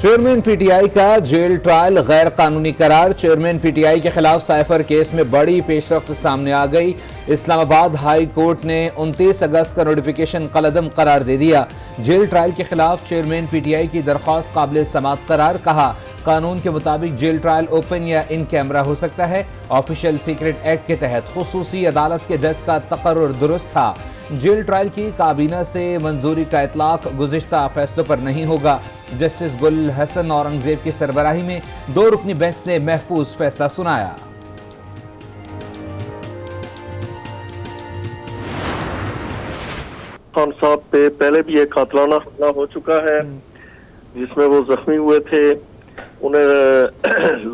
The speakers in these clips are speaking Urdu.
چیئرمین پی ٹی آئی کا جیل ٹرائل غیر قانونی قرار۔ چیئرمین پی ٹی آئی کے خلاف سائفر کیس میں بڑی پیش رفت سامنے آ گئی۔ اسلام آباد ہائی کورٹ نے 29 اگست کا نوٹیفیکیشن کالعدم قرار دے دیا۔ جیل ٹرائل کے خلاف چیئرمین پی ٹی آئی کی درخواست قابل سماعت قرار۔ کہا قانون کے مطابق جیل ٹرائل اوپن یا ان کیمرہ ہو سکتا ہے۔ آفیشل سیکرٹ ایکٹ کے تحت خصوصی عدالت کے جج کا تقرر درست تھا۔ جیل ٹرائل کی کابینہ سے منظوری کا اطلاق گزشتہ فیصلوں پر نہیں ہوگا۔ جسٹس گل حسن اورنگزیب کی سربراہی میں 2 رکنی بینچ نے محفوظ فیصلہ سنایا۔ خان صاحب پہ پہلے بھی ایک قاتلانہ حملہ ہو چکا ہے جس میں وہ زخمی ہوئے تھے، انہیں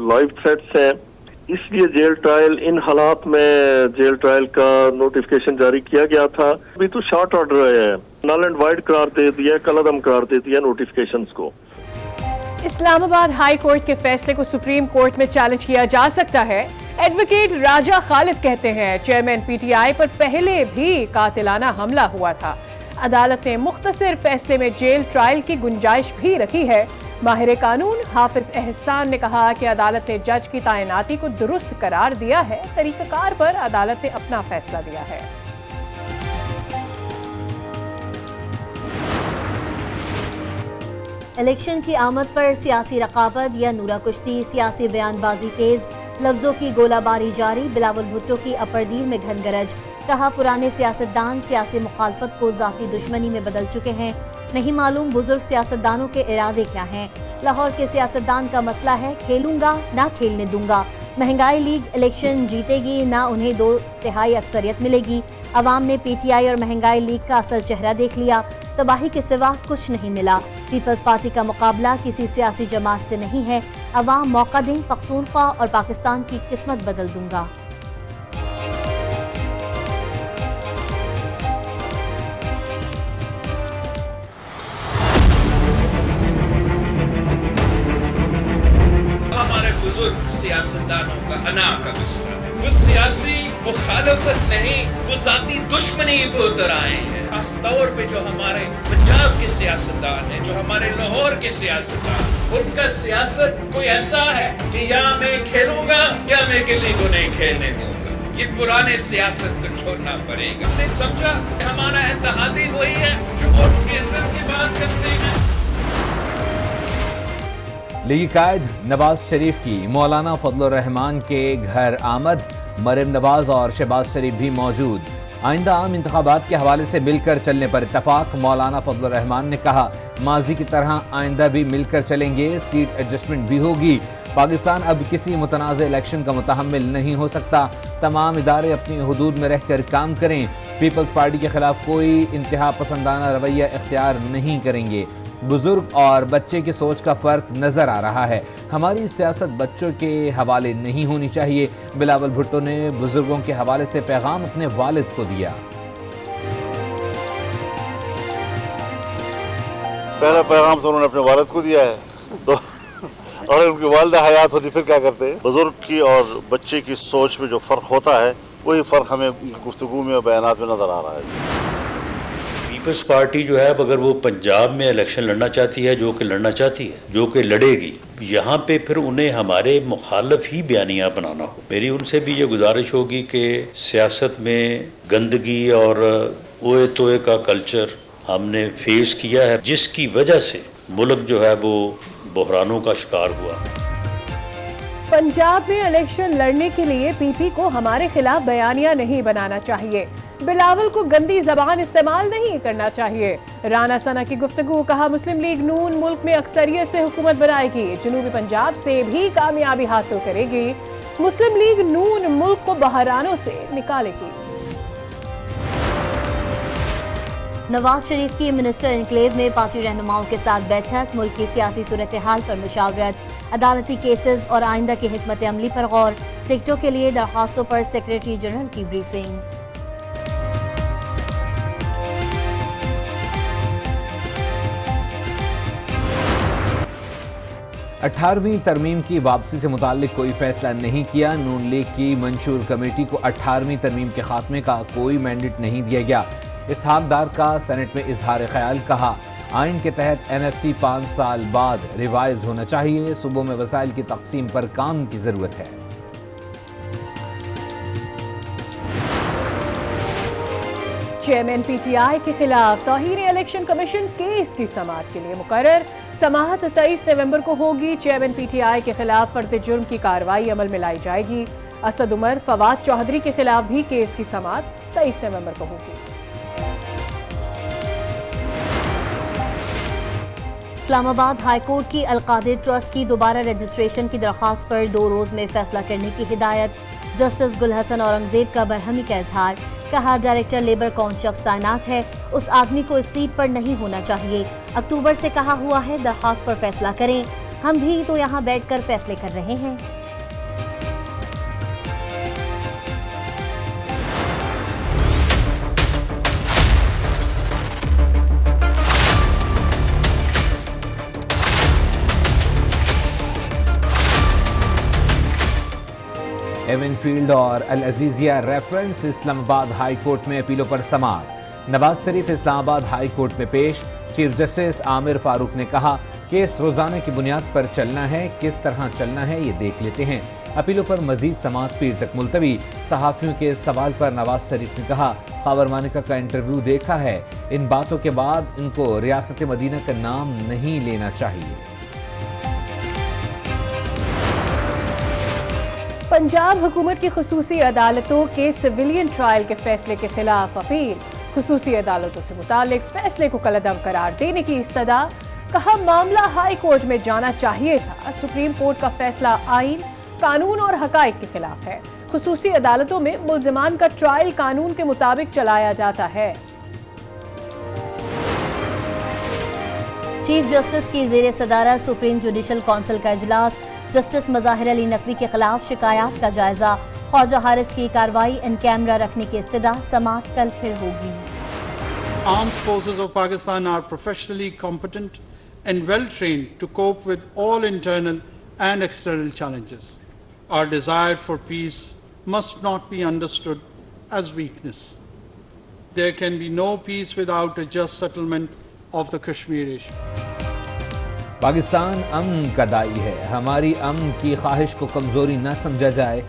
لائیو تھریٹس ہیں، اس لیے جیل ٹرائل ان حالات میں جیل ٹرائل کا نوٹیفیکیشن جاری کیا گیا تھا۔ ابھی تو شارٹ آرڈر ہے، نل اینڈ وائڈ قرار دے دیا، کالعدم قرار دے دیا نوٹیفیکیشنز کو۔ اسلام آباد ہائی کورٹ کے فیصلے کو سپریم کورٹ میں چیلنج کیا جا سکتا ہے۔ ایڈوکیٹ راجہ خالد کہتے ہیں چیئرمین پی ٹی آئی پر پہلے بھی قاتلانہ حملہ ہوا تھا۔ عدالت نے مختصر فیصلے میں جیل ٹرائل کی گنجائش بھی رکھی ہے۔ ماہر قانون حافظ احسان نے کہا کہ عدالت نے جج کی تعیناتی کو درست قرار دیا ہے، طریقہ کار پر عدالت نے اپنا فیصلہ دیا ہے۔ الیکشن کی آمد پر سیاسی رقابت یا نورہ کشتی، سیاسی بیان بازی تیز، لفظوں کی گولہ باری جاری۔ بلاول بھٹو کی اپردیر میں گھن گرج، کہا پرانے سیاستدان سیاسی مخالفت کو ذاتی دشمنی میں بدل چکے ہیں، نہیں معلوم بزرگ سیاستدانوں کے ارادے کیا ہیں۔ لاہور کے سیاستدان کا مسئلہ ہے کھیلوں گا نہ کھیلنے دوں گا۔ مہنگائی لیگ الیکشن جیتے گی نہ انہیں 2/3 اکثریت ملے گی۔ عوام نے پی ٹی آئی اور مہنگائی لیگ کا اصل چہرہ دیکھ لیا، تباہی کے سوا کچھ نہیں ملا۔ پیپلز پارٹی کا مقابلہ کسی سیاسی جماعت سے نہیں ہے، عوام موقع دیں، پختونخوا اور پاکستان کی قسمت بدل دوں گا۔ سیاستدانوں کا انا کا مسئلہ ہے، وہ سیاسی مخالفت نہیں، وہ ذاتی دشمنی پہ اتر آئے ہیں۔ خاص طور پہ جو ہمارے پنجاب کے سیاستدان ہیں، جو ہمارے لاہور کے سیاستدان، ان کا سیاست کوئی ایسا ہے کہ یا میں کھیلوں گا یا میں کسی کو نہیں کھیلنے دوں گا۔ یہ پرانے سیاست کو چھوڑنا پڑے گا۔ ہم نے سمجھا کہ ہمارا اتحادی وہی ہے جو ووٹ کی عزت کی بات کرتے ہیں۔ لیگی قائد نواز شریف کی مولانا فضل الرحمان کے گھر آمد، مریم نواز اور شہباز شریف بھی موجود۔ آئندہ عام انتخابات کے حوالے سے مل کر چلنے پر اتفاق۔ مولانا فضل الرحمان نے کہا ماضی کی طرح آئندہ بھی مل کر چلیں گے، سیٹ ایڈجسٹمنٹ بھی ہوگی۔ پاکستان اب کسی متنازع الیکشن کا متحمل نہیں ہو سکتا، تمام ادارے اپنی حدود میں رہ کر کام کریں، پیپلز پارٹی کے خلاف کوئی انتہا پسندانہ رویہ اختیار نہیں کریں گے۔ بزرگ اور بچے کی سوچ کا فرق نظر آ رہا ہے، ہماری سیاست بچوں کے حوالے نہیں ہونی چاہیے۔ بلاول بھٹو نے بزرگوں کے حوالے سے پیغام اپنے والد کو دیا۔ پہلا پیغام تو انہوں نے اپنے والد کو دیا ہے، تو اور ان کی والدہ حیات ہوتی پھر کیا کرتے ہیں۔ بزرگ کی اور بچے کی سوچ میں جو فرق ہوتا ہے وہی فرق ہمیں گفتگو میں اور بیانات میں نظر آ رہا ہے۔ پیپلز پارٹی جو ہے اگر وہ پنجاب میں الیکشن لڑنا چاہتی ہے، جو کہ لڑنا چاہتی ہے، جو کہ لڑے گی، یہاں پہ پھر انہیں ہمارے مخالف ہی بیانیہ بنانا ہو۔ میری ان سے بھی یہ گزارش ہوگی کہ سیاست میں گندگی اور اوئے توئے کا کلچر ہم نے فیس کیا ہے، جس کی وجہ سے ملک جو ہے وہ بحرانوں کا شکار ہوا۔ پنجاب میں الیکشن لڑنے کے لیے پی پی کو ہمارے خلاف بیانیہ نہیں بنانا چاہیے، بلاول کو گندی زبان استعمال نہیں کرنا چاہیے۔ رانا ثنا کی گفتگو، کہا مسلم لیگ نون ملک میں اکثریت سے حکومت بنائے گی، جنوبی پنجاب سے بھی کامیابی حاصل کرے گی، مسلم لیگ نون ملک کو بحرانوں سے نکالے گی۔ نواز شریف کی منسٹر انکلیو میں پارٹی رہنماؤں کے ساتھ بیٹھک، ملک کی سیاسی صورتحال پر مشاورت، عدالتی کیسز اور آئندہ کی حکمت عملی پر غور، ٹکٹوں کے لیے درخواستوں پر سیکریٹری جنرل کی بریفنگ۔ 18ویں ترمیم کی واپسی سے متعلق کوئی فیصلہ نہیں کیا۔ نون لیگ کی منشور کمیٹی کو 18ویں ترمیم کے خاتمے کا کوئی مینڈیٹ نہیں دیا گیا۔ اسحاق ڈار کا سینٹ میں اظہار خیال، کہا آئین کے تحت NFC 5 سال بعد ریوائز ہونا چاہیے. صوبوں میں وسائل کی تقسیم پر کام کی ضرورت ہے. چیئرمین PTI کے خلاف توہین الیکشن کمیشن کیس کی سماعت کے لیے مقرر. سماعت 23 نومبر کو ہوگی. چیئرمین PTI کے خلاف فرد جرم کی کارروائی عمل میں لائی جائے گی. اسد عمر، فواد چوہدری کے خلاف بھی کیس کی سماعت 23 نومبر کو ہوگی. اسلام آباد ہائی کورٹ کی القادر ٹرسٹ کی دوبارہ رجسٹریشن کی درخواست پر 2 روز میں فیصلہ کرنے کی ہدایت. جسٹس گل حسن اورنگزیب کا برہمی کا اظہار. کہا ڈائریکٹر لیبر کون شخص تعینات ہے اس آدمی کو اس سیٹ پر نہیں ہونا چاہیے. اکتوبر سے کہا ہوا ہے درخواست پر فیصلہ کریں. ہم بھی تو یہاں بیٹھ کر فیصلے کر رہے ہیں. ایون فیلڈ اور العزیزیہ ریفرنس. اسلام آباد ہائی کورٹ میں اپیلوں پر سماعت. نواز شریف اسلام آباد ہائی کورٹ میں پیش. چیف جسٹس عامر فاروق نے کہا کیس روزانہ کی بنیاد پر چلنا ہے، کس طرح چلنا ہے یہ دیکھ لیتے ہیں. اپیلوں پر مزید سماعت پیر تک ملتوی. صحافیوں کے سوال پر نواز شریف نے کہا خاور مانیکا کا انٹرویو دیکھا ہے، ان باتوں کے بعد ان کو ریاست مدینہ کا نام نہیں لینا چاہیے. پنجاب حکومت کی خصوصی عدالتوں کے سویلین ٹرائل کے فیصلے کے خلاف اپیل. خصوصی عدالتوں سے متعلق فیصلے کو کالعدم قرار دینے کی استدعا. کہا معاملہ ہائی کورٹ میں جانا چاہیے تھا. سپریم کورٹ کا فیصلہ آئین، قانون اور حقائق کے خلاف ہے. خصوصی عدالتوں میں ملزمان کا ٹرائل قانون کے مطابق چلایا جاتا ہے. چیف جسٹس کی زیر صدارت سپریم جوڈیشل کونسل کا اجلاس. جسٹس مظاہر علی نقوی کے خلاف شکایات کا جائزہ. خواجہ حارث کی کارروائی ان کیمرہ رکھنے کی استدعا. سماعت کل پھر ہوگی. Armed forces of Pakistan are professionally competent and well trained to cope with all internal and external challenges. Our desire for peace must not be understood as weakness. There can be no peace without a just settlement of the Kashmir issue. Pakistan امن کا دائی ہے. ہماری امن کی خواہش کو کمزوری نہ سمجھا جائے.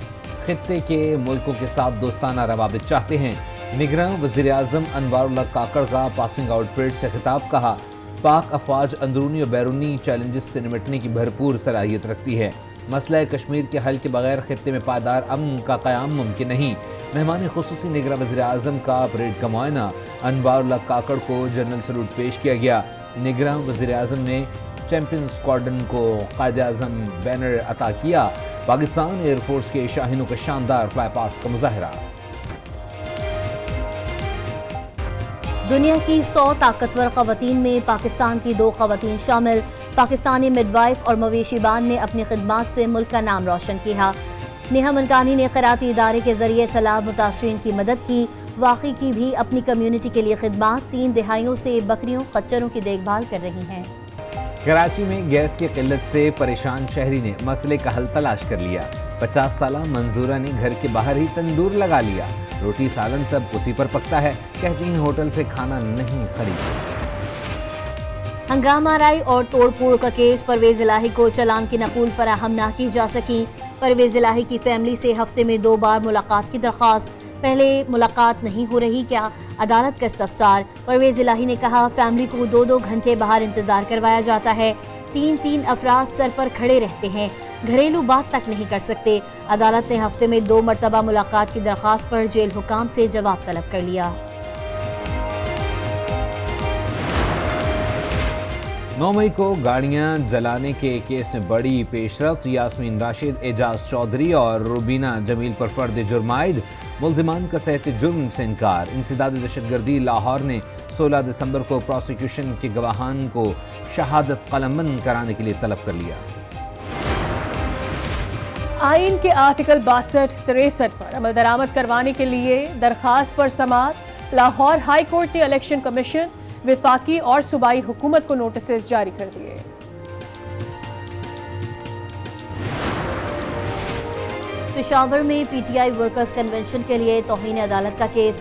خطے کے ملکوں کے ساتھ دوستانہ روابط چاہتے ہیں. نگراں وزیر اعظم انوار اللہ کاکڑ کا پاسنگ آؤٹ پریڈ سے خطاب. کہا پاک افواج اندرونی و بیرونی چیلنجز سے نمٹنے کی بھرپور صلاحیت رکھتی ہے. مسئلہ کشمیر کے حل کے بغیر خطے میں پائیدار امن کا قیام ممکن نہیں. مہمان خصوصی نگراں وزیر اعظم کا پریڈ کا معائنہ. انوار اللہ کاکڑ کو جنرل سلوٹ پیش کیا گیا. نگراں وزیر اعظم نے چیمپئن اسکواڈرن کو قائد اعظم بینر عطا کیا. پاکستان ایئر فورس کے شاہینوں کا شاندار فلائی پاس کا مظاہرہ. دنیا کی 100 طاقتور خواتین میں پاکستان کی 2 خواتین شامل. پاکستانی مڈ وائف اور مویشی بان نے اپنی خدمات سے ملک کا نام روشن کیا. نیہا منکانی نے خیراتی ادارے کے ذریعے سیلاب متاثرین کی مدد کی. واقعی کی بھی اپنی کمیونٹی کے لیے خدمات. 3 دہائیوں سے بکریوں خچروں کی دیکھ بھال کر رہی ہیں. کراچی میں گیس کی قلت سے پریشان شہری نے مسئلے کا حل تلاش کر لیا. 50 سالہ منظورہ نے گھر کے باہر ہی تندور لگا لیا. روٹی سالن سب اسی پر پکتا ہے. کہتی ہیں ہوٹل سے کھانا نہیں خریدا. ہنگامہ آرائی اور توڑ پھوڑ کا کیس. پرویز الہی کو چالان کی نقول فراہم نہ کی جا سکی. پرویز الہی کی فیملی سے ہفتے میں 2 بار ملاقات کی درخواست. پہلے ملاقات نہیں ہو رہی کیا؟ عدالت کا استفسار. پرویز الہی نے کہا فیملی کو 2 گھنٹے باہر انتظار کروایا جاتا ہے. 3 افراد سر پر کھڑے رہتے ہیں. گھریلو بات تک نہیں کر سکتے. عدالت نے ہفتے میں 2 مرتبہ ملاقات کی درخواست پر جیل حکام سے جواب طلب کر لیا. 9 مئی کو گاڑیاں جلانے کے کیس میں بڑی پیش رفت. یاسمین راشد، اعجاز چودھری اور روبینہ جمیل پر فرد جرم عائد. ملزمان کا صحت جرم سے انکار. انسداد دہشت گردی لاہور نے 16 دسمبر کو پروسیکیوشن کے گواہان کو شہادت قلمبند کرانے کے لیے طلب کر لیا. آئین کے آرٹیکل 62-63 پر عمل درآمد کروانے کے لیے درخواست پر سماعت. لاہور ہائی کورٹ نے الیکشن کمیشن، وفاقی اور صوبائی حکومت کو نوٹسز جاری کر دیے. پشاور میں PTI ورکرز کنونشن کے لیے توہین عدالت کا کیس.